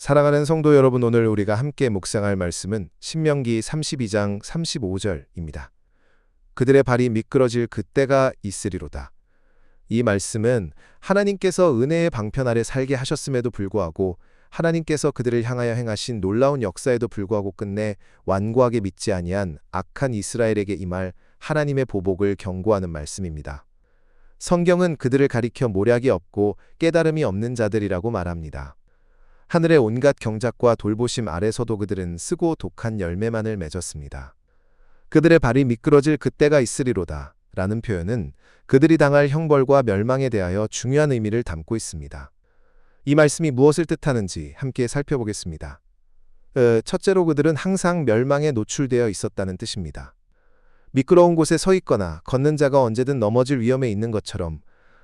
사랑하는 성도 여러분, 오늘 우리가 함께 묵상할 말씀은 신명기 32장 35절입니다. 그들의 발이 미끄러질 그때가 있으리로다. 이 말씀은 하나님께서 은혜의 방편 아래 살게 하셨음에도 불구하고 하나님께서 그들을 향하여 행하신 놀라운 역사에도 불구하고 끝내 완고하게 믿지 아니한 악한 이스라엘에게 임할 하나님의 보복을 경고하는 말씀입니다. 성경은 그들을 가리켜 모략이 없고 깨달음이 없는 자들이라고 말합니다. 하늘의 온갖 경작과 돌보심 아래서도 그들은 쓰고 독한 열매만을 맺었습니다. 그들의 발이 미끄러질 그때가 있으리로다 라는 표현은 그들이 당할 형벌과 멸망에 대하여 중요한 의미를 담고 있습니다. 이 말씀이 무엇을 뜻하는지 함께 살펴보겠습니다. 첫째로 그들은 항상 멸망에 노출되어 있었다는 뜻입니다. 미끄러운 곳에 서 있거나 걷는 자가 언제든 넘어질 위험에 있는 것처럼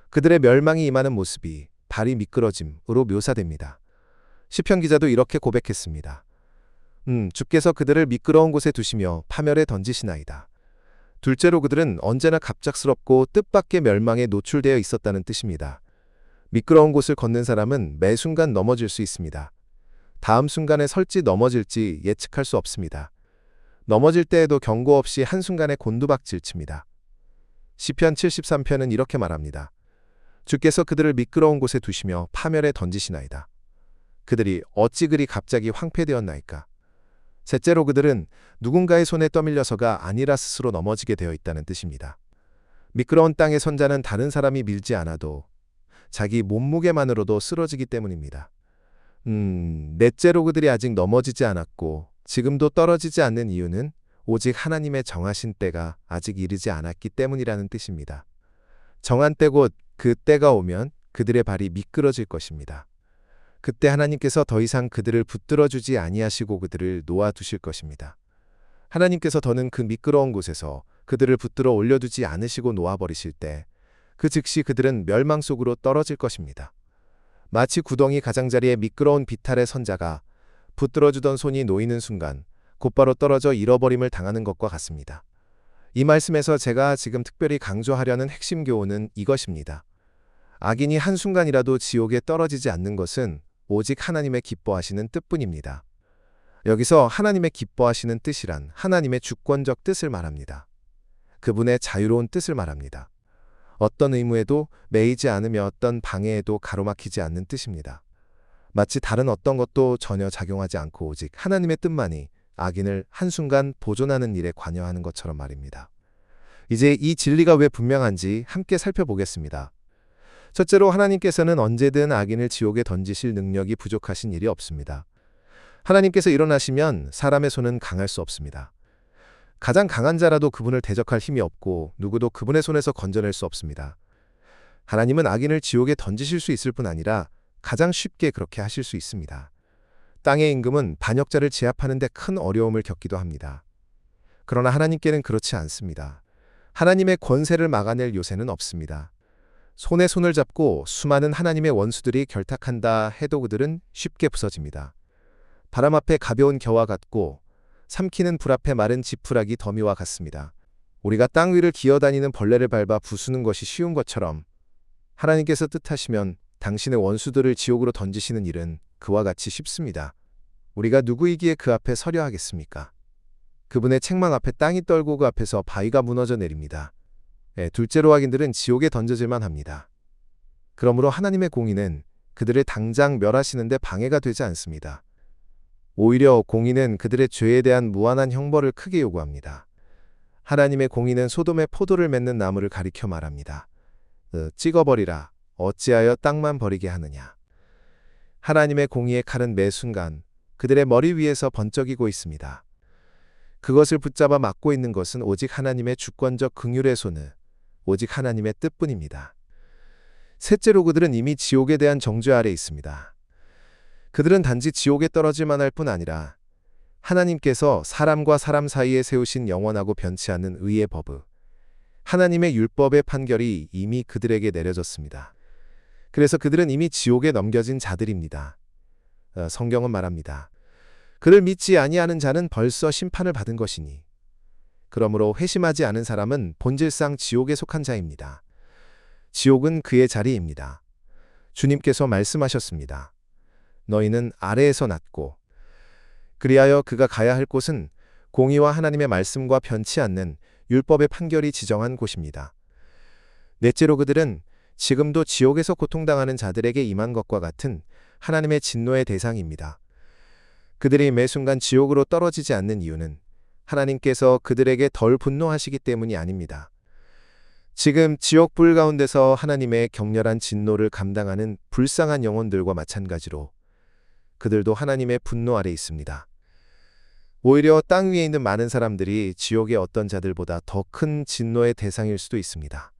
그들의 멸망이 임하는 모습이 발이 미끄러짐으로 묘사됩니다. 시편 기자도 이렇게 고백했습니다. 주께서 그들을 미끄러운 곳에 두시며 파멸에 던지시나이다. 둘째로 그들은 언제나 갑작스럽고 뜻밖의 멸망에 노출되어 있었다는 뜻입니다. 미끄러운 곳을 걷는 사람은 매 순간 넘어질 수 있습니다. 다음 순간에 설지 넘어질지 예측할 수 없습니다. 넘어질 때에도 경고 없이 한순간에 곤두박질 칩니다. 시편 73편은 이렇게 말합니다. 주께서 그들을 미끄러운 곳에 두시며 파멸에 던지시나이다. 그들이 어찌 그리 갑자기 황폐되었나이까. 셋째로 그들은 누군가의 손에 떠밀려서가 아니라 스스로 넘어지게 되어 있다는 뜻입니다. 미끄러운 땅에 선 자는 다른 사람이 밀지 않아도 자기 몸무게만으로도 쓰러지기 때문입니다. 넷째로 그들이 아직 넘어지지 않았고 지금도 떨어지지 않는 이유는 오직 하나님의 정하신 때가 아직 이르지 않았기 때문이라는 뜻입니다. 정한 때 곧 그 때가 오면 그들의 발이 미끄러질 것입니다. 그때 하나님께서 더 이상 그들을 붙들어주지 아니하시고 그들을 놓아두실 것입니다. 하나님께서 더는 그 미끄러운 곳에서 그들을 붙들어 올려두지 않으시고 놓아버리실 때 그 즉시 그들은 멸망 속으로 떨어질 것입니다. 마치 구덩이 가장자리에 미끄러운 비탈의 선자가 붙들어주던 손이 놓이는 순간 곧바로 떨어져 잃어버림을 당하는 것과 같습니다. 이 말씀에서 제가 지금 특별히 강조하려는 핵심 교훈은 이것입니다. 악인이 한순간이라도 지옥에 떨어지지 않는 것은 오직 하나님의 기뻐하시는 뜻뿐입니다. 여기서 하나님의 기뻐하시는 뜻이란 하나님의 주권적 뜻을 말합니다. 그분의 자유로운 뜻을 말합니다. 어떤 의무에도 매이지 않으며 어떤 방해에도 가로막히지 않는 뜻입니다. 마치 다른 어떤 것도 전혀 작용하지 않고 오직 하나님의 뜻만이 악인을 한순간 보존하는 일에 관여하는 것처럼 말입니다. 이제 이 진리가 왜 분명한지 함께 살펴보겠습니다. 첫째로 하나님께서는 언제든 악인을 지옥에 던지실 능력이 부족하신 일이 없습니다. 하나님께서 일어나시면 사람의 손은 강할 수 없습니다. 가장 강한 자라도 그분을 대적할 힘이 없고 누구도 그분의 손에서 건져낼 수 없습니다. 하나님은 악인을 지옥에 던지실 수 있을 뿐 아니라 가장 쉽게 그렇게 하실 수 있습니다. 땅의 임금은 반역자를 제압하는 데 큰 어려움을 겪기도 합니다. 그러나 하나님께는 그렇지 않습니다. 하나님의 권세를 막아낼 요새는 없습니다. 손에 손을 잡고 수많은 하나님의 원수들이 결탁한다 해도 그들은 쉽게 부서집니다. 바람 앞에 가벼운 겨와 같고 삼키는 불 앞에 마른 지푸라기 더미와 같습니다. 우리가 땅 위를 기어다니는 벌레를 밟아 부수는 것이 쉬운 것처럼 하나님께서 뜻하시면 당신의 원수들을 지옥으로 던지시는 일은 그와 같이 쉽습니다. 우리가 누구이기에 그 앞에 서려 하겠습니까? 그분의 책망 앞에 땅이 떨고 그 앞에서 바위가 무너져 내립니다. 둘째로 악인들은 지옥에 던져질만 합니다. 그러므로 하나님의 공의는 그들을 당장 멸하시는데 방해가 되지 않습니다. 오히려 공의는 그들의 죄에 대한 무한한 형벌을 크게 요구합니다. 하나님의 공의는 소돔의 포도를 맺는 나무를 가리켜 말합니다. 찍어버리라. 어찌하여 땅만 버리게 하느냐. 하나님의 공의의 칼은 매 순간 그들의 머리 위에서 번쩍이고 있습니다. 그것을 붙잡아 막고 있는 것은 오직 하나님의 주권적 긍휼의 손을 오직 하나님의 뜻뿐입니다. 셋째로 그들은 이미 지옥에 대한 정죄 아래 있습니다. 그들은 단지 지옥에 떨어질만 할 뿐 아니라 하나님께서 사람과 사람 사이에 세우신 영원하고 변치 않는 의의 법을 하나님의 율법의 판결이 이미 그들에게 내려졌습니다. 그래서 그들은 이미 지옥에 넘겨진 자들입니다. 성경은 말합니다. 그를 믿지 아니하는 자는 벌써 심판을 받은 것이니 그러므로 회심하지 않은 사람은 본질상 지옥에 속한 자입니다. 지옥은 그의 자리입니다. 주님께서 말씀하셨습니다. 너희는 아래에서 났고 그리하여 그가 가야 할 곳은 공의와 하나님의 말씀과 변치 않는 율법의 판결이 지정한 곳입니다. 넷째로 그들은 지금도 지옥에서 고통당하는 자들에게 임한 것과 같은 하나님의 진노의 대상입니다. 그들이 매 순간 지옥으로 떨어지지 않는 이유는 하나님께서 그들에게 덜 분노하시기 때문이 아닙니다. 지금 지옥불 가운데서 하나님의 격렬한 진노를 감당하는 불쌍한 영혼들과 마찬가지로 그들도 하나님의 분노 아래 있습니다. 오히려 땅 위에 있는 많은 사람들이 지옥의 어떤 자들보다 더 큰 진노의 대상일 수도 있습니다.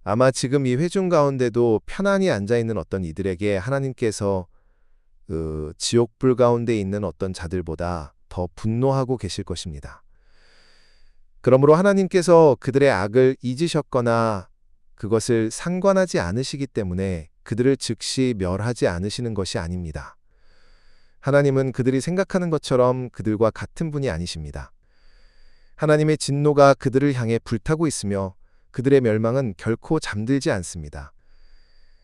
아마 지금 이 회중 가운데도 편안히 앉아있는 어떤 이들에게 하나님께서 지옥불 가운데 있는 어떤 자들보다 더 분노하고 계실 것입니다. 그러므로 하나님께서 그들의 악을 잊으셨거나 그것을 상관하지 않으시기 때문에 그들을 즉시 멸하지 않으시는 것이 아닙니다. 하나님은 그들이 생각하는 것처럼 그들과 같은 분이 아니십니다. 하나님의 진노가 그들을 향해 불타고 있으며 그들의 멸망은 결코 잠들지 않습니다.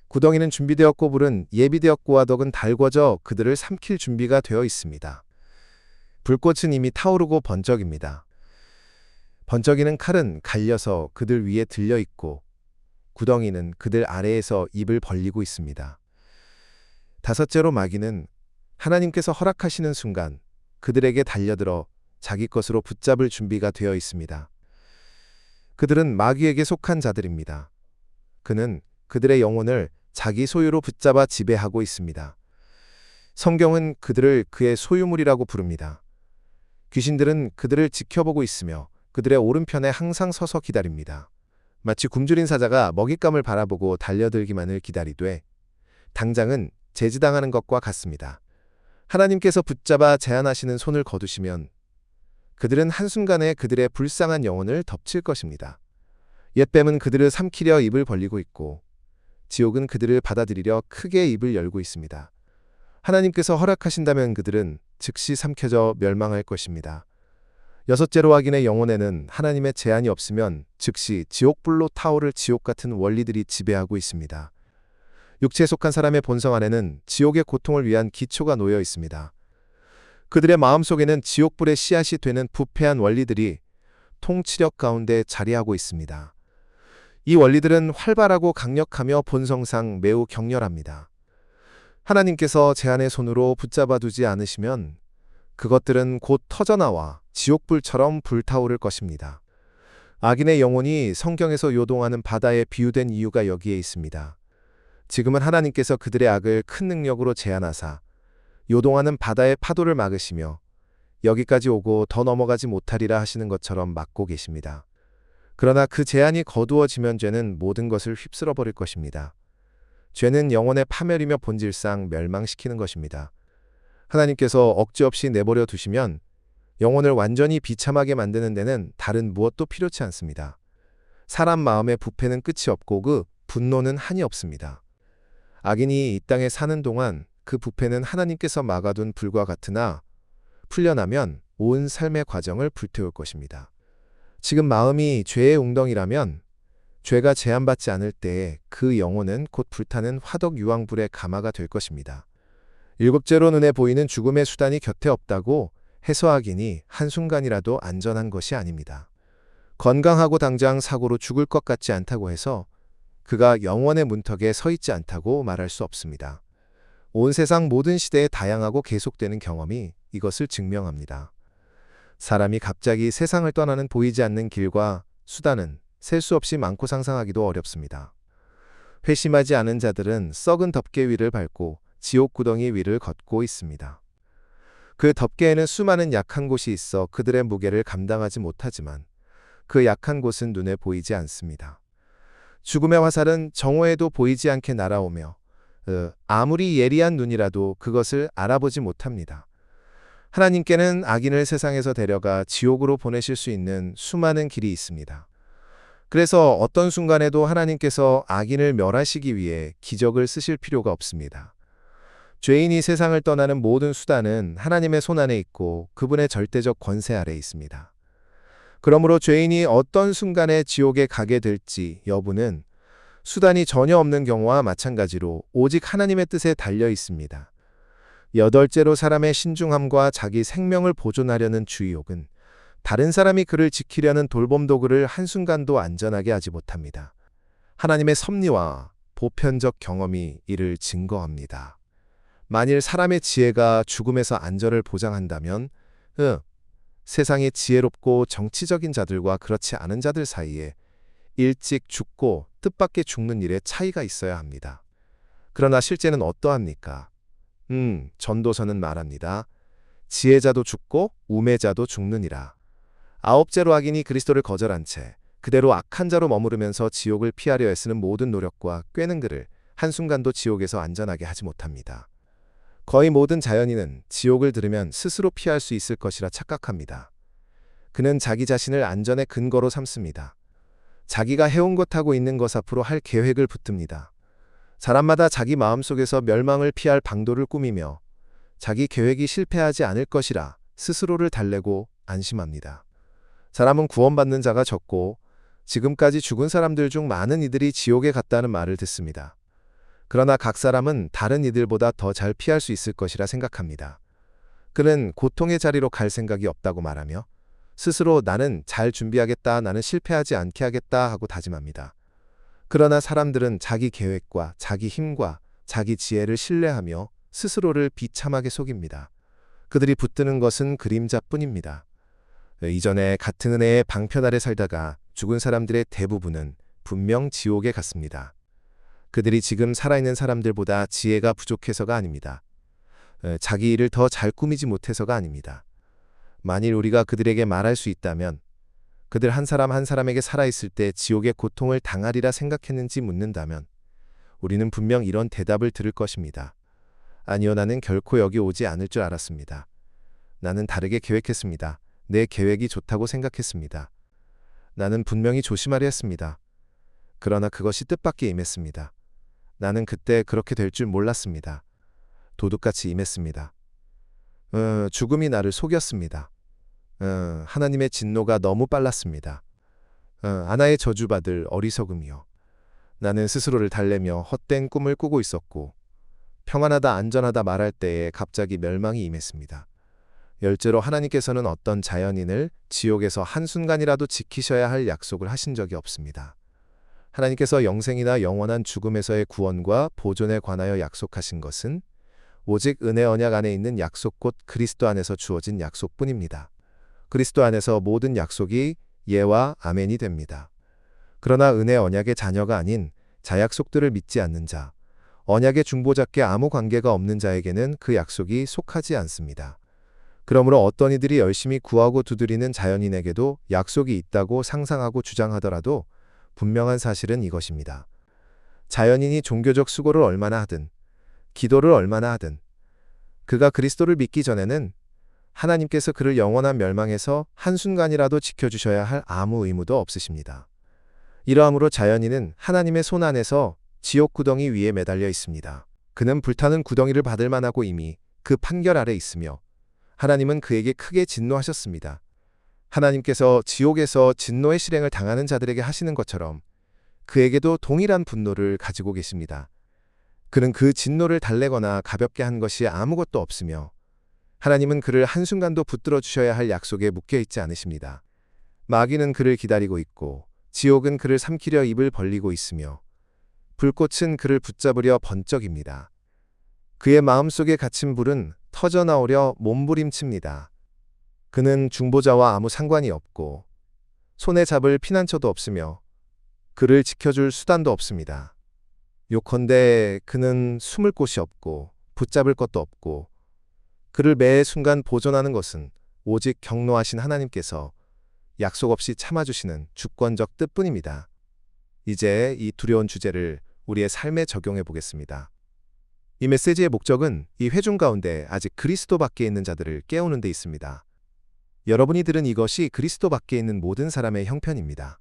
구덩이는 준비되었고 불은 예비되었고 화덕은 달궈져 그들을 삼킬 준비가 되어 있습니다. 불꽃은 이미 타오르고 번쩍입니다. 번쩍이는 칼은 갈려서 그들 위에 들려 있고 구덩이는 그들 아래에서 입을 벌리고 있습니다. 다섯째로 마귀는 하나님께서 허락하시는 순간 그들에게 달려들어 자기 것으로 붙잡을 준비가 되어 있습니다. 그들은 마귀에게 속한 자들입니다. 그는 그들의 영혼을 자기 소유로 붙잡아 지배하고 있습니다. 성경은 그들을 그의 소유물이라고 부릅니다. 귀신들은 그들을 지켜보고 있으며 그들의 오른편에 항상 서서 기다립니다. 마치 굶주린 사자가 먹잇감을 바라보고 달려들기만을 기다리되 당장은 제지당하는 것과 같습니다. 하나님께서 붙잡아 제한하시는 손을 거두시면 그들은 한순간에 그들의 불쌍한 영혼을 덮칠 것입니다. 옛뱀은 그들을 삼키려 입을 벌리고 있고 지옥은 그들을 받아들이려 크게 입을 열고 있습니다. 하나님께서 허락하신다면 그들은 즉시 삼켜져 멸망할 것입니다. 여섯째로 악인의 영혼에는 하나님의 제한이 없으면 즉시 지옥불로 타오를 지옥 같은 원리들이 지배하고 있습니다. 육체에 속한 사람의 본성 안에는 지옥의 고통을 위한 기초가 놓여 있습니다. 그들의 마음속에는 지옥불의 씨앗이 되는 부패한 원리들이 통치력 가운데 자리하고 있습니다. 이 원리들은 활발하고 강력하며 본성상 매우 격렬합니다. 하나님께서 제한의 손으로 붙잡아 두지 않으시면 그것들은 곧 터져나와 지옥불처럼 불타오를 것입니다. 악인의 영혼이 성경에서 요동하는 바다에 비유된 이유가 여기에 있습니다. 지금은 하나님께서 그들의 악을 큰 능력으로 제한하사 요동하는 바다의 파도를 막으시며 여기까지 오고 더 넘어가지 못하리라 하시는 것처럼 막고 계십니다. 그러나 그 제한이 거두어지면 죄는 모든 것을 휩쓸어 버릴 것입니다. 죄는 영혼의 파멸이며 본질상 멸망시키는 것입니다. 하나님께서 억지 없이 내버려 두시면 영혼을 완전히 비참하게 만드는 데는 다른 무엇도 필요치 않습니다. 사람 마음의 부패는 끝이 없고 그 분노는 한이 없습니다. 악인이 이 땅에 사는 동안 그 부패는 하나님께서 막아둔 불과 같으나 풀려나면 온 삶의 과정을 불태울 것입니다. 지금 마음이 죄의 웅덩이라면 죄가 제한받지 않을 때에 그 영혼은 곧 불타는 화덕 유황불의 가마가 될 것입니다. 일곱째로 눈에 보이는 죽음의 수단이 곁에 없다고 해서 악인이 한순간이라도 안전한 것이 아닙니다. 건강하고 당장 사고로 죽을 것 같지 않다고 해서 그가 영원의 문턱에 서 있지 않다고 말할 수 없습니다. 온 세상 모든 시대에 다양하고 계속되는 경험이 이것을 증명합니다. 사람이 갑자기 세상을 떠나는 보이지 않는 길과 수단은 셀 수 없이 많고 상상하기도 어렵습니다. 회심하지 않은 자들은 썩은 덮개 위를 밟고 지옥 구덩이 위를 걷고 있습니다. 그 덮개에는 수많은 약한 곳이 있어 그들의 무게를 감당하지 못하지만 그 약한 곳은 눈에 보이지 않습니다. 죽음의 화살은 정오에도 보이지 않게 날아오며 아무리 예리한 눈이라도 그것을 알아보지 못합니다. 하나님께는 악인을 세상에서 데려가 지옥으로 보내실 수 있는 수많은 길이 있습니다. 그래서 어떤 순간에도 하나님께서 악인을 멸하시기 위해 기적을 쓰실 필요가 없습니다. 죄인이 세상을 떠나는 모든 수단은 하나님의 손 안에 있고 그분의 절대적 권세 아래 있습니다. 그러므로 죄인이 어떤 순간에 지옥에 가게 될지 여부는 수단이 전혀 없는 경우와 마찬가지로 오직 하나님의 뜻에 달려 있습니다. 여덟째로 사람의 신중함과 자기 생명을 보존하려는 주의욕은 다른 사람이 그를 지키려는 돌봄 도구를 한순간도 안전하게 하지 못합니다. 하나님의 섭리와 보편적 경험이 이를 증거합니다. 만일 사람의 지혜가 죽음에서 안전을 보장한다면, 세상의 지혜롭고 정치적인 자들과 그렇지 않은 자들 사이에 일찍 죽고 뜻밖의 죽는 일에 차이가 있어야 합니다. 그러나 실제는 어떠합니까? 전도서는 말합니다. 지혜자도 죽고 우매자도 죽느니라. 아홉째로 악인이 그리스도를 거절한 채 그대로 악한 자로 머무르면서 지옥을 피하려 애쓰는 모든 노력과 꾀는 그를 한순간도 지옥에서 안전하게 하지 못합니다. 거의 모든 자연인은 지옥을 들으면 스스로 피할 수 있을 것이라 착각합니다. 그는 자기 자신을 안전의 근거로 삼습니다. 자기가 해온 것하고 있는 것 앞으로 할 계획을 붙듭니다. 사람마다 자기 마음속에서 멸망을 피할 방도를 꾸미며 자기 계획이 실패하지 않을 것이라 스스로를 달래고 안심합니다. 사람은 구원받는 자가 적고 지금까지 죽은 사람들 중 많은 이들이 지옥에 갔다는 말을 듣습니다. 그러나 각 사람은 다른 이들보다 더 잘 피할 수 있을 것이라 생각합니다. 그는 고통의 자리로 갈 생각이 없다고 말하며 스스로 나는 잘 준비하겠다, 나는 실패하지 않게 하겠다 하고 다짐합니다. 그러나 사람들은 자기 계획과 자기 힘과 자기 지혜를 신뢰하며 스스로를 비참하게 속입니다. 그들이 붙드는 것은 그림자뿐입니다. 이전에 같은 은혜의 방편 아래 살다가 죽은 사람들의 대부분은 분명 지옥에 갔습니다. 그들이 지금 살아있는 사람들보다 지혜가 부족해서가 아닙니다. 자기 일을 더 잘 꾸미지 못해서가 아닙니다. 만일 우리가 그들에게 말할 수 있다면 그들 한 사람 한 사람에게 살아있을 때 지옥의 고통을 당하리라 생각했는지 묻는다면 우리는 분명 이런 대답을 들을 것입니다. 아니요, 나는 결코 여기 오지 않을 줄 알았습니다. 나는 다르게 계획했습니다. 내 계획이 좋다고 생각했습니다. 나는 분명히 조심하려 했습니다. 그러나 그것이 뜻밖의 임했습니다. 나는 그때 그렇게 될 줄 몰랐습니다. 도둑같이 임했습니다. 죽음이 나를 속였습니다. 하나님의 진노가 너무 빨랐습니다. 아나의 저주받을 어리석음이요. 나는 스스로를 달래며 헛된 꿈을 꾸고 있었고 평안하다 안전하다 말할 때에 갑자기 멸망이 임했습니다. 열째로 하나님께서는 어떤 자연인을 지옥에서 한순간이라도 지키셔야 할 약속을 하신 적이 없습니다. 하나님께서 영생이나 영원한 죽음에서의 구원과 보존에 관하여 약속하신 것은 오직 은혜 언약 안에 있는 약속 곧 그리스도 안에서 주어진 약속뿐입니다. 그리스도 안에서 모든 약속이 예와 아멘이 됩니다. 그러나 은혜 언약의 자녀가 아닌 자약속들을 믿지 않는 자, 언약의 중보자께 아무 관계가 없는 자에게는 그 약속이 속하지 않습니다. 그러므로 어떤 이들이 열심히 구하고 두드리는 자연인에게도 약속이 있다고 상상하고 주장하더라도 분명한 사실은 이것입니다. 자연인이 종교적 수고를 얼마나 하든, 기도를 얼마나 하든, 그가 그리스도를 믿기 전에는 하나님께서 그를 영원한 멸망에서 한순간이라도 지켜주셔야 할 아무 의무도 없으십니다. 이러함으로 자연인은 하나님의 손 안에서 지옥 구덩이 위에 매달려 있습니다. 그는 불타는 구덩이를 받을 만하고 이미 그 판결 아래 있으며 하나님은 그에게 크게 진노하셨습니다. 하나님께서 지옥에서 진노의 실행을 당하는 자들에게 하시는 것처럼 그에게도 동일한 분노를 가지고 계십니다. 그는 그 진노를 달래거나 가볍게 한 것이 아무것도 없으며 하나님은 그를 한순간도 붙들어 주셔야 할 약속에 묶여 있지 않으십니다. 마귀는 그를 기다리고 있고 지옥은 그를 삼키려 입을 벌리고 있으며 불꽃은 그를 붙잡으려 번쩍입니다. 그의 마음속에 갇힌 불은 터져나오려 몸부림칩니다. 그는 중보자와 아무 상관이 없고 손에 잡을 피난처도 없으며 그를 지켜줄 수단도 없습니다. 요컨대 그는 숨을 곳이 없고 붙잡을 것도 없고 그를 매 순간 보존하는 것은 오직 경노하신 하나님께서 약속 없이 참아주시는 주권적 뜻뿐입니다. 이제 이 두려운 주제를 우리의 삶에 적용해 보겠습니다. 이 메시지의 목적은 이 회중 가운데 아직 그리스도 밖에 있는 자들을 깨우는 데 있습니다. 여러분이 들은 이것이 그리스도 밖에 있는 모든 사람의 형편입니다.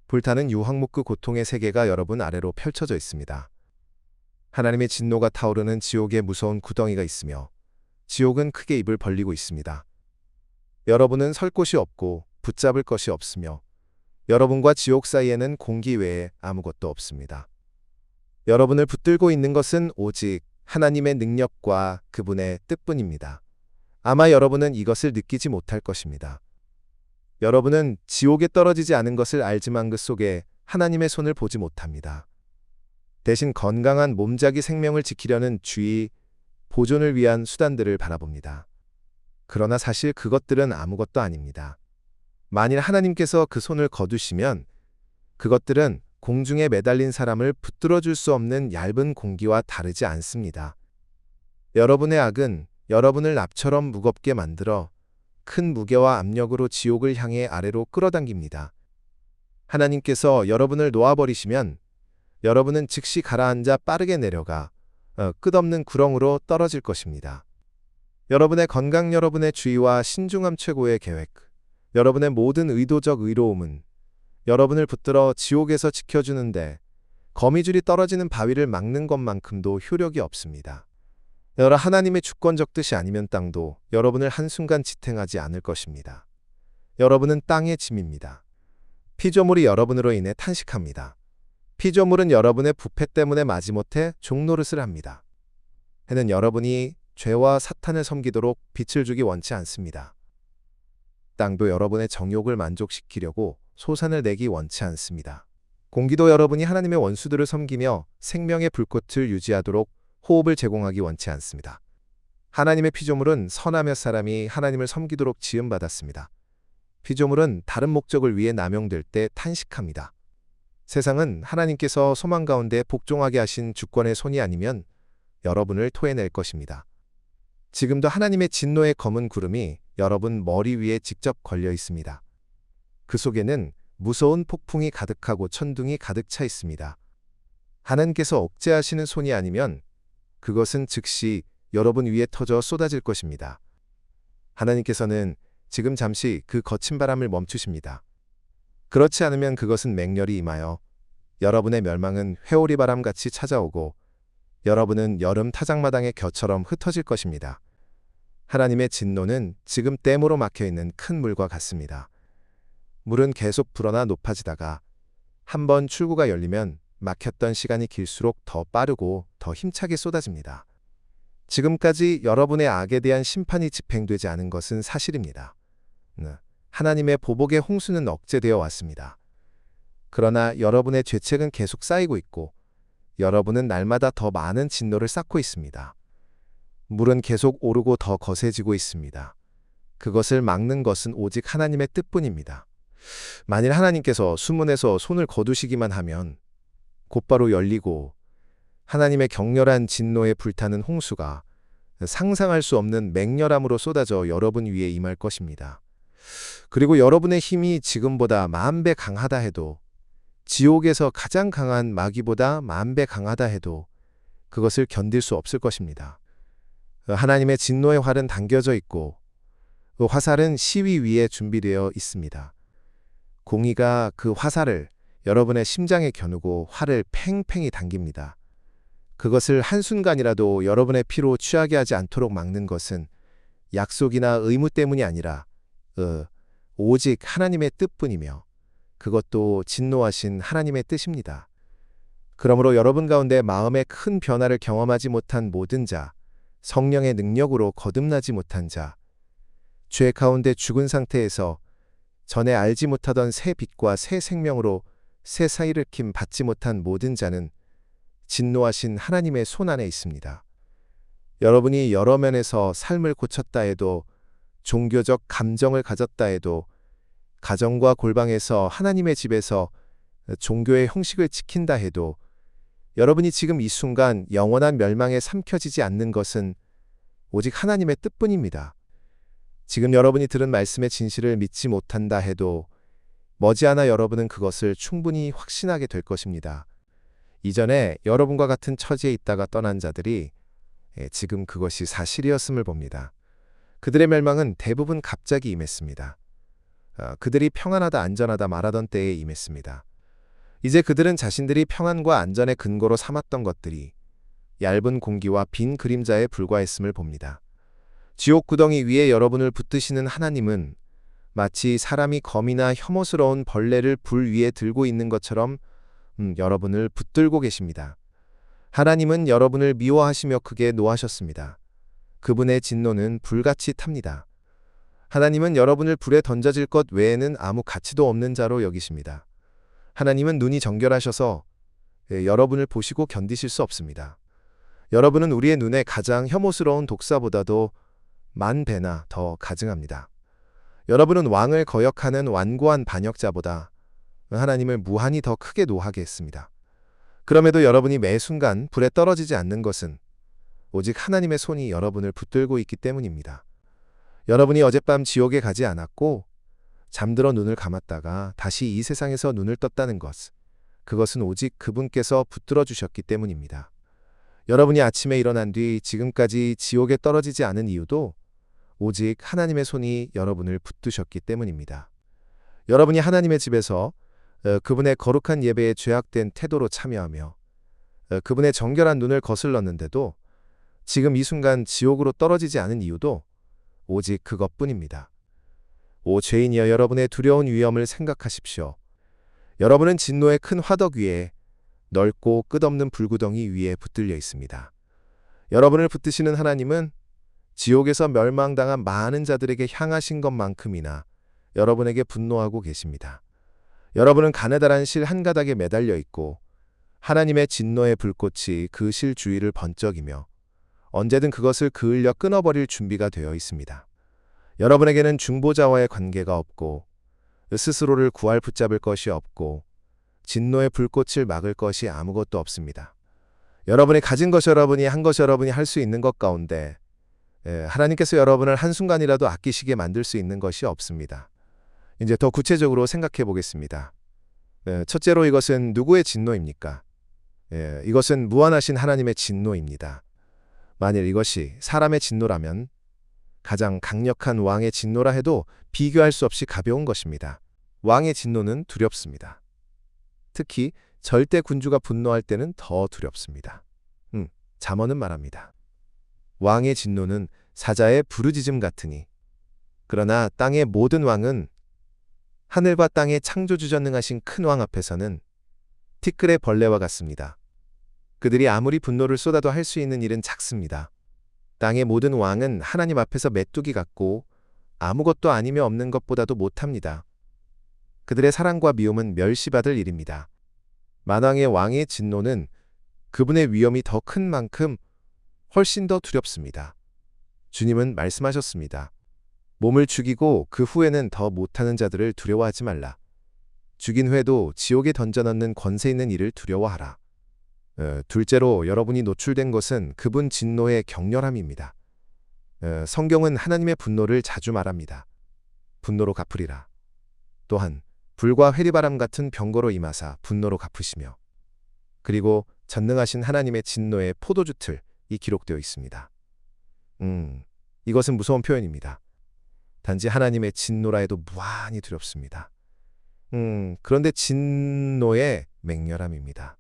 불타는 유황목그 고통의 세계가 여러분 아래로 펼쳐져 있습니다. 하나님의 진노가 타오르는 지옥의 무서운 구덩이가 있으며 지옥은 크게 입을 벌리고 있습니다. 여러분은 설 곳이 없고 붙잡을 것이 없으며 여러분과 지옥 사이에는 공기 외에 아무것도 없습니다. 여러분을 붙들고 있는 것은 오직 하나님의 능력과 그분의 뜻뿐입니다. 아마 여러분은 이것을 느끼지 못할 것입니다. 여러분은 지옥에 떨어지지 않은 것을 알지만 그 속에 하나님의 손을 보지 못합니다. 대신 건강한 몸자기 생명을 지키려는 주의, 보존을 위한 수단들을 바라봅니다. 그러나 사실 그것들은 아무것도 아닙니다. 만일 하나님께서 그 손을 거두시면 그것들은 공중에 매달린 사람을 붙들어 줄 수 없는 얇은 공기와 다르지 않습니다. 여러분의 악은 여러분을 납처럼 무겁게 만들어 큰 무게와 압력으로 지옥을 향해 아래로 끌어당깁니다. 하나님께서 여러분을 놓아버리시면 여러분은 즉시 가라앉아 빠르게 내려가 끝없는 구렁으로 떨어질 것입니다. 여러분의 건강, 여러분의 주의와 신중함, 최고의 계획, 여러분의 모든 의도적 의로움은 여러분을 붙들어 지옥에서 지켜주는데 거미줄이 떨어지는 바위를 막는 것만큼도 효력이 없습니다. 하나님의 주권적 뜻이 아니면 땅도 여러분을 한순간 지탱하지 않을 것입니다. 여러분은 땅의 짐입니다. 피조물이 여러분으로 인해 탄식합니다. 피조물은 여러분의 부패 때문에 마지못해 종노릇을 합니다. 해는 여러분이 죄와 사탄을 섬기도록 빛을 주기 원치 않습니다. 땅도 여러분의 정욕을 만족시키려고 소산을 내기 원치 않습니다. 공기도 여러분이 하나님의 원수들을 섬기며 생명의 불꽃을 유지하도록 호흡을 제공하기 원치 않습니다. 하나님의 피조물은 선하며 사람이 하나님을 섬기도록 지음받았습니다. 피조물은 다른 목적을 위해 남용될 때 탄식합니다. 세상은 하나님께서 소망 가운데 복종하게 하신 주권의 손이 아니면 여러분을 토해낼 것입니다. 지금도 하나님의 진노의 검은 구름이 여러분 머리 위에 직접 걸려 있습니다. 그 속에는 무서운 폭풍이 가득하고 천둥이 가득 차 있습니다. 하나님께서 억제하시는 손이 아니면 그것은 즉시 여러분 위에 터져 쏟아질 것입니다. 하나님께서는 지금 잠시 그 거친 바람을 멈추십니다. 그렇지 않으면 그것은 맹렬히 임하여 여러분의 멸망은 회오리 바람같이 찾아오고 여러분은 여름 타작마당의 겨처럼 흩어질 것입니다. 하나님의 진노는 지금 댐으로 막혀있는 큰 물과 같습니다. 물은 계속 불어나 높아지다가 한번 출구가 열리면 막혔던 시간이 길수록 더 빠르고 더 힘차게 쏟아집니다. 지금까지 여러분의 악에 대한 심판이 집행되지 않은 것은 사실입니다. 하나님의 보복의 홍수는 억제되어 왔습니다. 그러나 여러분의 죄책은 계속 쌓이고 있고 여러분은 날마다 더 많은 진노를 쌓고 있습니다. 물은 계속 오르고 더 거세지고 있습니다. 그것을 막는 것은 오직 하나님의 뜻뿐입니다. 만일 하나님께서 수문에서 손을 거두시기만 하면 곧바로 열리고 하나님의 격렬한 진노에 불타는 홍수가 상상할 수 없는 맹렬함으로 쏟아져 여러분 위에 임할 것입니다. 그리고 여러분의 힘이 지금보다 10,000배 강하다 해도 지옥에서 가장 강한 마귀보다 10,000배 강하다 해도 그것을 견딜 수 없을 것입니다. 하나님의 진노의 활은 당겨져 있고 그 화살은 시위 위에 준비되어 있습니다. 공의가 그 화살을 여러분의 심장에 겨누고 활을 팽팽히 당깁니다. 그것을 한순간이라도 여러분의 피로 취하게 하지 않도록 막는 것은 약속이나 의무 때문이 아니라 오직 하나님의 뜻뿐이며 그것도 진노하신 하나님의 뜻입니다. 그러므로 여러분 가운데 마음의 큰 변화를 경험하지 못한 모든 자, 성령의 능력으로 거듭나지 못한 자, 죄 가운데 죽은 상태에서 전에 알지 못하던 새 빛과 새 생명으로 새 사일으킴 받지 못한 모든 자는 진노하신 하나님의 손 안에 있습니다. 여러분이 여러 면에서 삶을 고쳤다 해도 종교적 감정을 가졌다 해도 가정과 골방에서 하나님의 집에서 종교의 형식을 지킨다 해도 여러분이 지금 이 순간 영원한 멸망에 삼켜지지 않는 것은 오직 하나님의 뜻뿐입니다. 지금 여러분이 들은 말씀의 진실을 믿지 못한다 해도 머지않아 여러분은 그것을 충분히 확신하게 될 것입니다. 이전에 여러분과 같은 처지에 있다가 떠난 자들이 지금 그것이 사실이었음을 봅니다. 그들의 멸망은 대부분 갑자기 임했습니다. 그들이 평안하다 안전하다 말하던 때에 임했습니다. 이제 그들은 자신들이 평안과 안전의 근거로 삼았던 것들이 얇은 공기와 빈 그림자에 불과했음을 봅니다. 지옥 구덩이 위에 여러분을 붙드시는 하나님은 마치 사람이 거미나 혐오스러운 벌레를 불 위에 들고 있는 것처럼 여러분을 붙들고 계십니다. 하나님은 여러분을 미워하시며 크게 노하셨습니다. 그분의 진노는 불같이 탑니다. 하나님은 여러분을 불에 던져질 것 외에는 아무 가치도 없는 자로 여기십니다. 하나님은 눈이 정결하셔서 여러분을 보시고 견디실 수 없습니다. 여러분은 우리의 눈에 가장 혐오스러운 독사보다도 만 배나 더 가증합니다. 여러분은 왕을 거역하는 완고한 반역자보다 하나님을 무한히 더 크게 노하게 했습니다. 그럼에도 여러분이 매 순간 불에 떨어지지 않는 것은 오직 하나님의 손이 여러분을 붙들고 있기 때문입니다. 여러분이 어젯밤 지옥에 가지 않았고 잠들어 눈을 감았다가 다시 이 세상에서 눈을 떴다는 것, 그것은 오직 그분께서 붙들어 주셨기 때문입니다. 여러분이 아침에 일어난 뒤 지금까지 지옥에 떨어지지 않은 이유도 오직 하나님의 손이 여러분을 붙드셨기 때문입니다. 여러분이 하나님의 집에서 그분의 거룩한 예배에 죄악된 태도로 참여하며 그분의 정결한 눈을 거슬렀는데도 지금 이 순간 지옥으로 떨어지지 않은 이유도 오직 그것뿐입니다. 오 죄인이여, 여러분의 두려운 위험을 생각하십시오. 여러분은 진노의 큰 화덕 위에, 넓고 끝없는 불구덩이 위에 붙들려 있습니다. 여러분을 붙드시는 하나님은 지옥에서 멸망당한 많은 자들에게 향하신 것만큼이나 여러분에게 분노하고 계십니다. 여러분은 가느다란 실 한 가닥에 매달려 있고 하나님의 진노의 불꽃이 그 실 주위를 번쩍이며 언제든 그것을 그을려 끊어버릴 준비가 되어 있습니다. 여러분에게는 중보자와의 관계가 없고 스스로를 구할 붙잡을 것이 없고 진노의 불꽃을 막을 것이 아무것도 없습니다. 여러분이 가진 것, 여러분이 한 것, 여러분이 할 수 있는 것 가운데 하나님께서 여러분을 한순간이라도 아끼시게 만들 수 있는 것이 없습니다. 이제 더 구체적으로 생각해 보겠습니다. 첫째로, 이것은 누구의 진노입니까? 이것은 무한하신 하나님의 진노입니다. 만일 이것이 사람의 진노라면 가장 강력한 왕의 진노라 해도 비교할 수 없이 가벼운 것입니다. 왕의 진노는 두렵습니다. 특히 절대 군주가 분노할 때는 더 두렵습니다. 잠언은 말합니다. 왕의 진노는 사자의 부르짖음 같으니, 그러나 땅의 모든 왕은 하늘과 땅의 창조주전능하신 큰 왕 앞에서는 티끌의 벌레와 같습니다. 그들이 아무리 분노를 쏟아도 할 수 있는 일은 작습니다. 땅의 모든 왕은 하나님 앞에서 메뚜기 같고 아무것도 아니며 없는 것보다도 못합니다. 그들의 사랑과 미움은 멸시받을 일입니다. 만왕의 왕의 진노는 그분의 위엄이 더 큰 만큼 훨씬 더 두렵습니다. 주님은 말씀하셨습니다. 몸을 죽이고 그 후에는 더 못하는 자들을 두려워하지 말라. 죽인 후에도 지옥에 던져넣는 권세 있는 이를 두려워하라. 둘째로, 여러분이 노출된 것은 그분 진노의 격렬함입니다. 성경은 하나님의 분노를 자주 말합니다. 분노로 갚으리라. 또한 불과 회리바람 같은 병거로 임하사 분노로 갚으시며, 그리고 전능하신 하나님의 진노의 포도주틀이 기록되어 있습니다. 이것은 무서운 표현입니다. 단지 하나님의 진노라 해도 무한히 두렵습니다. 그런데 진노의 맹렬함입니다.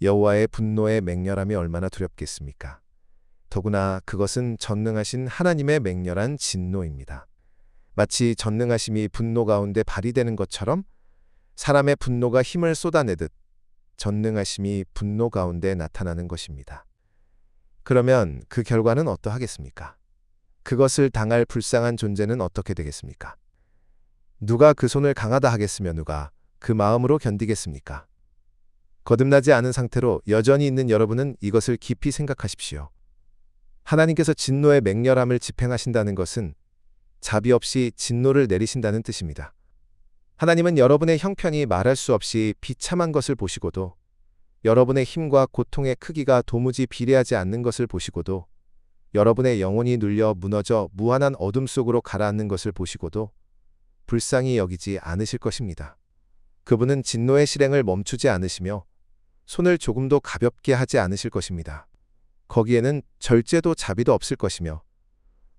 여호와의 분노의 맹렬함이 얼마나 두렵겠습니까? 더구나 그것은 전능하신 하나님의 맹렬한 진노입니다. 마치 전능하심이 분노 가운데 발휘되는 것처럼 사람의 분노가 힘을 쏟아내듯 전능하심이 분노 가운데 나타나는 것입니다. 그러면 그 결과는 어떠하겠습니까? 그것을 당할 불쌍한 존재는 어떻게 되겠습니까? 누가 그 손을 강하다 하겠으며 누가 그 마음으로 견디겠습니까? 거듭나지 않은 상태로 여전히 있는 여러분은 이것을 깊이 생각하십시오. 하나님께서 진노의 맹렬함을 집행하신다는 것은 자비 없이 진노를 내리신다는 뜻입니다. 하나님은 여러분의 형편이 말할 수 없이 비참한 것을 보시고도, 여러분의 힘과 고통의 크기가 도무지 비례하지 않는 것을 보시고도, 여러분의 영혼이 눌려 무너져 무한한 어둠 속으로 가라앉는 것을 보시고도 불쌍히 여기지 않으실 것입니다. 그분은 진노의 실행을 멈추지 않으시며 손을 조금도 가볍게 하지 않으실 것입니다. 거기에는 절제도 자비도 없을 것이며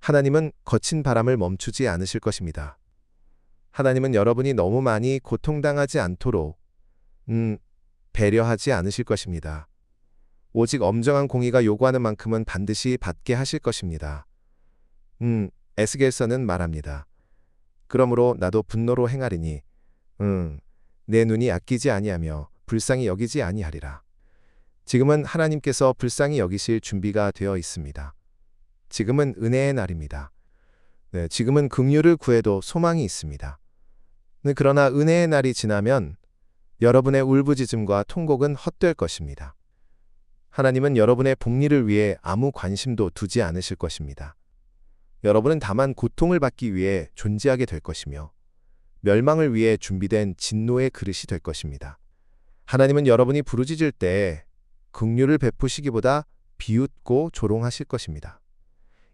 하나님은 거친 바람을 멈추지 않으실 것입니다. 하나님은 여러분이 너무 많이 고통당하지 않도록 배려하지 않으실 것입니다. 오직 엄정한 공의가 요구하는 만큼은 반드시 받게 하실 것입니다. 에스겔서는 말합니다. 그러므로 나도 분노로 행하리니 내 눈이 아끼지 아니하며 불쌍히 여기지 아니하리라. 지금은 하나님께서 불쌍히 여기실 준비가 되어 있습니다. 지금은 은혜의 날입니다. 네, 지금은 긍휼을 구해도 소망이 있습니다. 네, 그러나 은혜의 날이 지나면 여러분의 울부짖음과 통곡은 헛될 것입니다. 하나님은 여러분의 복리를 위해 아무 관심도 두지 않으실 것입니다. 여러분은 다만 고통을 받기 위해 존재하게 될 것이며 멸망을 위해 준비된 진노의 그릇이 될 것입니다. 하나님은 여러분이 부르짖을 때 긍휼을 베푸시기보다 비웃고 조롱하실 것입니다.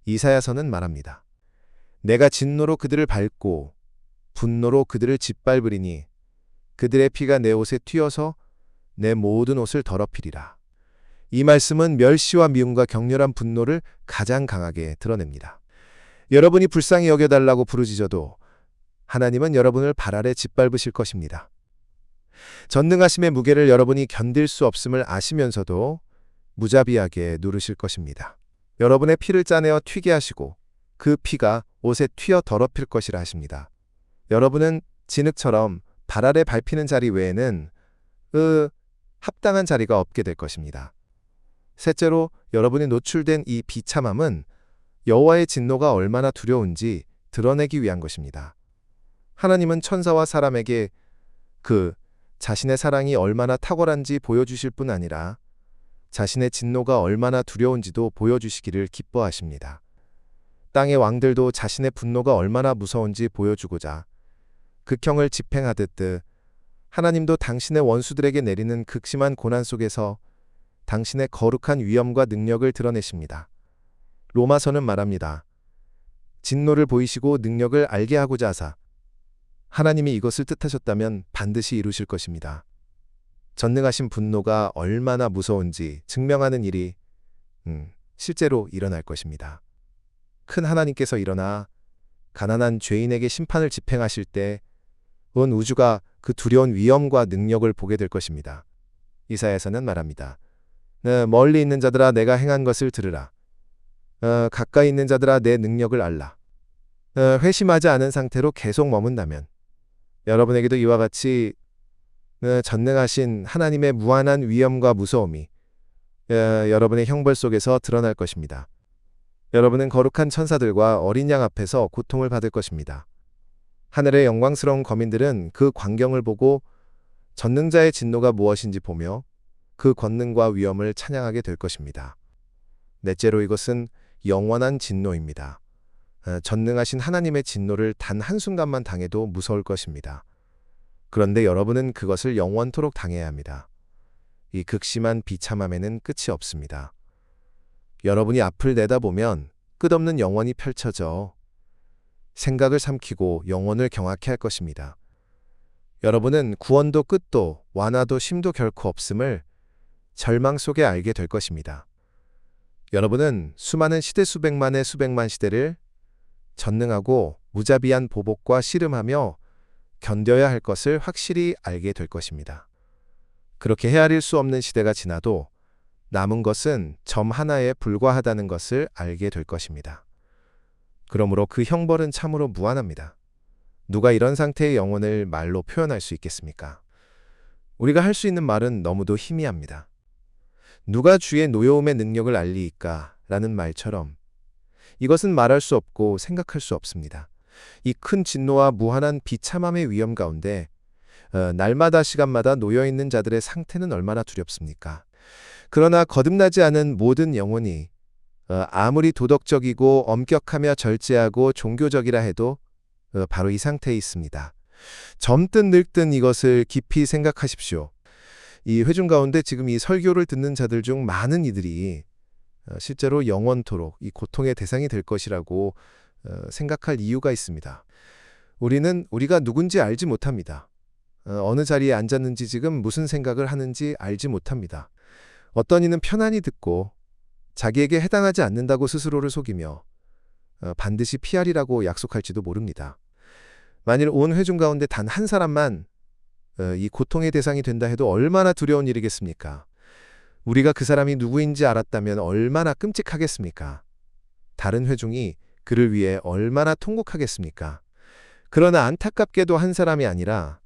이사야서는 말합니다. 내가 진노로 그들을 밟고 분노로 그들을 짓밟으리니 그들의 피가 내 옷에 튀어서 내 모든 옷을 더럽히리라. 이 말씀은 멸시와 미움과 격렬한 분노를 가장 강하게 드러냅니다. 여러분이 불쌍히 여겨달라고 부르짖어도 하나님은 여러분을 발 아래 짓밟으실 것입니다. 전능하심의 무게를 여러분이 견딜 수 없음을 아시면서도 무자비하게 누르실 것입니다. 여러분의 피를 짜내어 튀게 하시고 그 피가 옷에 튀어 더럽힐 것이라 하십니다. 여러분은 진흙처럼 발 아래 밟히는 자리 외에는 합당한 자리가 없게 될 것입니다. 셋째로 여러분이 노출된 이 비참함은 여호와의 진노가 얼마나 두려운지 드러내기 위한 것입니다. 하나님은 천사와 사람에게 그 자신의 사랑이 얼마나 탁월한지 보여주실 뿐 아니라 자신의 진노가 얼마나 두려운지도 보여주시기를 기뻐하십니다. 땅의 왕들도 자신의 분노가 얼마나 무서운지 보여주고자 극형을 집행하듯 하나님도 당신의 원수들에게 내리는 극심한 고난 속에서 당신의 거룩한 위엄과 능력을 드러내십니다. 로마서는 말합니다. 진노를 보이시고 능력을 알게 하고자 하사 하나님이 이것을 뜻하셨다면 반드시 이루실 것입니다. 전능하신 분노가 얼마나 무서운지 증명하는 일이 실제로 일어날 것입니다. 큰 하나님께서 일어나 가난한 죄인에게 심판을 집행하실 때 온 우주가 그 두려운 위엄과 능력을 보게 될 것입니다. 이사야서는 말합니다. 멀리 있는 자들아 내가 행한 것을 들으라. 가까이 있는 자들아 내 능력을 알라. 회심하지 않은 상태로 계속 머문다면 여러분에게도 이와 같이 전능하신 하나님의 무한한 위엄과 무서움이 여러분의 형벌 속에서 드러날 것입니다. 여러분은 거룩한 천사들과 어린 양 앞에서 고통을 받을 것입니다. 하늘의 영광스러운 거민들은 그 광경을 보고 전능자의 진노가 무엇인지 보며 그 권능과 위엄을 찬양하게 될 것입니다. 넷째로 이것은 영원한 진노입니다. 전능하신 하나님의 진노를 단 한순간만 당해도 무서울 것입니다. 그런데 여러분은 그것을 영원토록 당해야 합니다. 이 극심한 비참함에는 끝이 없습니다. 여러분이 앞을 내다보면 끝없는 영원이 펼쳐져 생각을 삼키고 영혼을 경악해 할 것입니다. 여러분은 구원도 끝도 완화도 쉼도 결코 없음을 절망 속에 알게 될 것입니다. 여러분은 수많은 시대 수백만의 수백만 시대를 전능하고 무자비한 보복과 씨름하며 견뎌야 할 것을 확실히 알게 될 것입니다. 그렇게 헤아릴 수 없는 시대가 지나도 남은 것은 점 하나에 불과하다는 것을 알게 될 것입니다. 그러므로 그 형벌은 참으로 무한합니다. 누가 이런 상태의 영혼을 말로 표현할 수 있겠습니까? 우리가 할 수 있는 말은 너무도 희미합니다. 누가 주의 노여움의 능력을 알리이까? 라는 말처럼 이것은 말할 수 없고 생각할 수 없습니다. 이 큰 진노와 무한한 비참함의 위험 가운데 날마다 시간마다 놓여있는 자들의 상태는 얼마나 두렵습니까? 그러나 거듭나지 않은 모든 영혼이 아무리 도덕적이고 엄격하며 절제하고 종교적이라 해도 바로 이 상태에 있습니다. 젊든 늙든 이것을 깊이 생각하십시오. 이 회중 가운데 지금 이 설교를 듣는 자들 중 많은 이들이 실제로 영원토록 이 고통의 대상이 될 것이라고 생각할 이유가 있습니다. 우리는 우리가 누군지 알지 못합니다. 어느 자리에 앉았는지 지금 무슨 생각을 하는지 알지 못합니다. 어떤 이는 편안히 듣고 자기에게 해당하지 않는다고 스스로를 속이며 반드시 피하리라고 약속할지도 모릅니다. 만일 온 회중 가운데 단 한 사람만 이 고통의 대상이 된다 해도 얼마나 두려운 일이겠습니까? 우리가 그 사람이 누구인지 알았다면 얼마나 끔찍하겠습니까? 다른 회중이 그를 위해 얼마나 통곡하겠습니까? 그러나 안타깝게도 한 사람이 아니라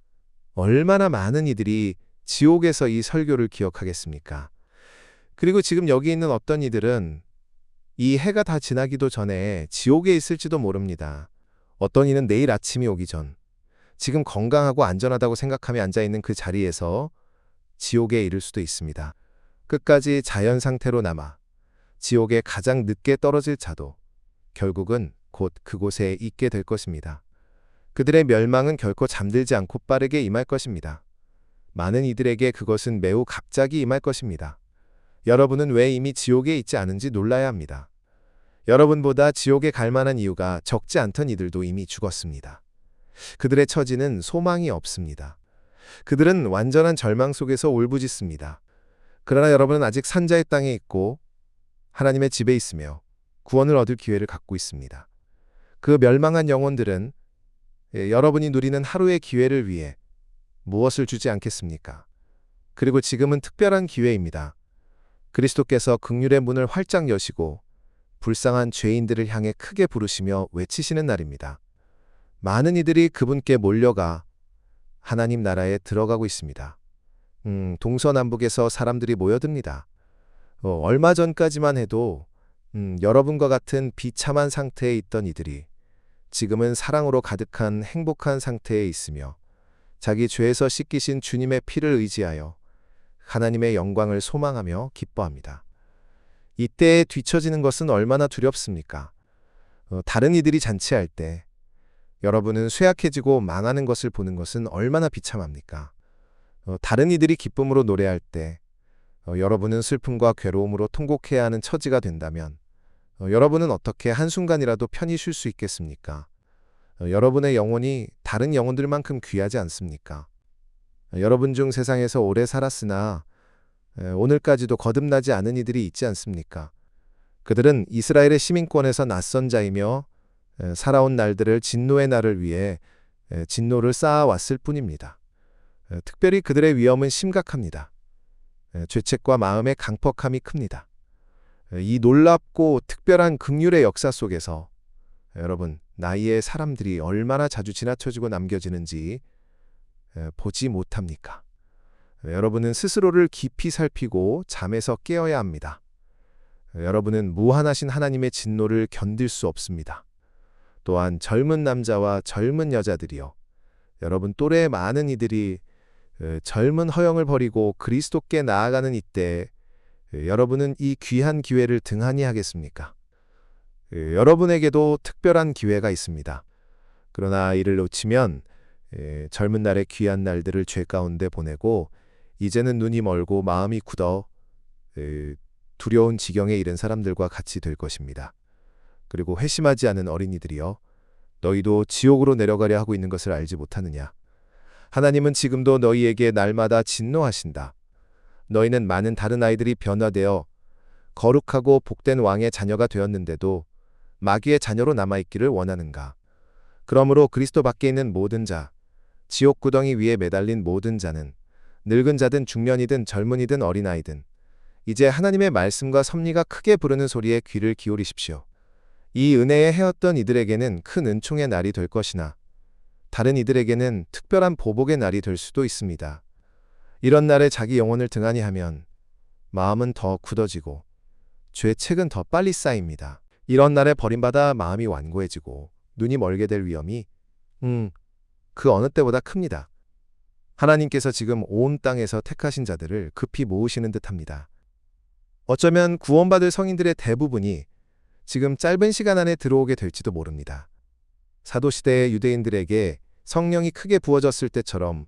얼마나 많은 이들이 지옥에서 이 설교를 기억하겠습니까? 그리고 지금 여기 있는 어떤 이들은 이 해가 다 지나기도 전에 지옥에 있을지도 모릅니다. 어떤 이는 내일 아침이 오기 전, 지금 건강하고 안전하다고 생각하며 앉아있는 그 자리에서 지옥에 이를 수도 있습니다. 끝까지 자연 상태로 남아 지옥에 가장 늦게 떨어질 자도 결국은 곧 그곳에 있게 될 것입니다. 그들의 멸망은 결코 잠들지 않고 빠르게 임할 것입니다. 많은 이들에게 그것은 매우 갑자기 임할 것입니다. 여러분은 왜 이미 지옥에 있지 않은지 놀라야 합니다. 여러분보다 지옥에 갈 만한 이유가 적지 않던 이들도 이미 죽었습니다. 그들의 처지는 소망이 없습니다. 그들은 완전한 절망 속에서 울부짖습니다. 그러나 여러분은 아직 산자의 땅에 있고 하나님의 집에 있으며 구원을 얻을 기회를 갖고 있습니다. 그 멸망한 영혼들은 여러분이 누리는 하루의 기회를 위해 무엇을 주지 않겠습니까? 그리고 지금은 특별한 기회입니다. 그리스도께서 긍휼의 문을 활짝 여시고 불쌍한 죄인들을 향해 크게 부르시며 외치시는 날입니다. 많은 이들이 그분께 몰려가 하나님 나라에 들어가고 있습니다. 동서남북에서 사람들이 모여듭니다. 얼마 전까지만 해도 여러분과 같은 비참한 상태에 있던 이들이 지금은 사랑으로 가득한 행복한 상태에 있으며 자기 죄에서 씻기신 주님의 피를 의지하여 하나님의 영광을 소망하며 기뻐합니다. 이때에 뒤처지는 것은 얼마나 두렵습니까? 다른 이들이 잔치할 때 여러분은 쇠약해지고 망하는 것을 보는 것은 얼마나 비참합니까? 다른 이들이 기쁨으로 노래할 때 여러분은 슬픔과 괴로움으로 통곡해야 하는 처지가 된다면 여러분은 어떻게 한순간이라도 편히 쉴 수 있겠습니까? 여러분의 영혼이 다른 영혼들만큼 귀하지 않습니까? 여러분 중 세상에서 오래 살았으나 오늘까지도 거듭나지 않은 이들이 있지 않습니까? 그들은 이스라엘의 시민권에서 낯선 자이며 살아온 날들을 진노의 날을 위해 진노를 쌓아왔을 뿐입니다. 특별히 그들의 위험은 심각합니다. 죄책과 마음의 강팍함이 큽니다. 이 놀랍고 특별한 긍휼의 역사 속에서 여러분, 나이의 사람들이 얼마나 자주 지나쳐지고 남겨지는지 보지 못합니까? 여러분은 스스로를 깊이 살피고 잠에서 깨어야 합니다. 여러분은 무한하신 하나님의 진노를 견딜 수 없습니다. 또한 젊은 남자와 젊은 여자들이여, 여러분 또래의 많은 이들이 젊은 허영을 버리고 그리스도께 나아가는 이때 여러분은 이 귀한 기회를 등한히 하겠습니까? 여러분에게도 특별한 기회가 있습니다. 그러나 이를 놓치면 젊은 날의 귀한 날들을 죄 가운데 보내고 이제는 눈이 멀고 마음이 굳어 두려운 지경에 이른 사람들과 같이 될 것입니다. 그리고 회심하지 않은 어린이들이여, 너희도 지옥으로 내려가려 하고 있는 것을 알지 못하느냐? 하나님은 지금도 너희에게 날마다 진노하신다. 너희는 많은 다른 아이들이 변화되어 거룩하고 복된 왕의 자녀가 되었는데도 마귀의 자녀로 남아있기를 원하는가? 그러므로 그리스도 밖에 있는 모든 자, 지옥 구덩이 위에 매달린 모든 자는 늙은 자든 중년이든 젊은이든 어린아이든 이제 하나님의 말씀과 섭리가 크게 부르는 소리에 귀를 기울이십시오. 이 은혜에 헤었던 이들에게는 큰 은총의 날이 될 것이나 다른 이들에게는 특별한 보복의 날이 될 수도 있습니다. 이런 날에 자기 영혼을 등한히 하면 마음은 더 굳어지고 죄책은 더 빨리 쌓입니다. 이런 날에 버림받아 마음이 완고해지고 눈이 멀게 될 위험이 그 어느 때보다 큽니다. 하나님께서 지금 온 땅에서 택하신 자들을 급히 모으시는 듯합니다. 어쩌면 구원받을 성인들의 대부분이 지금 짧은 시간 안에 들어오게 될지도 모릅니다. 사도시대의 유대인들에게 성령이 크게 부어졌을 때처럼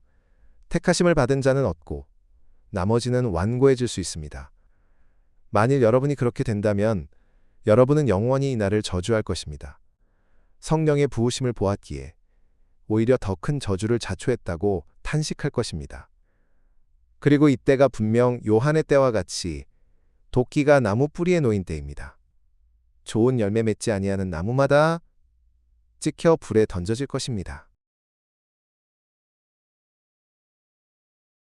택하심을 받은 자는 얻고 나머지는 완고해질 수 있습니다. 만일 여러분이 그렇게 된다면 여러분은 영원히 이 날을 저주할 것입니다. 성령의 부으심을 보았기에 오히려 더 큰 저주를 자초했다고 탄식할 것입니다. 그리고 이때가 분명 요한의 때와 같이 도끼가 나무 뿌리에 놓인 때입니다. 좋은 열매 맺지 아니하는 나무마다 찍혀 불에 던져질 것입니다.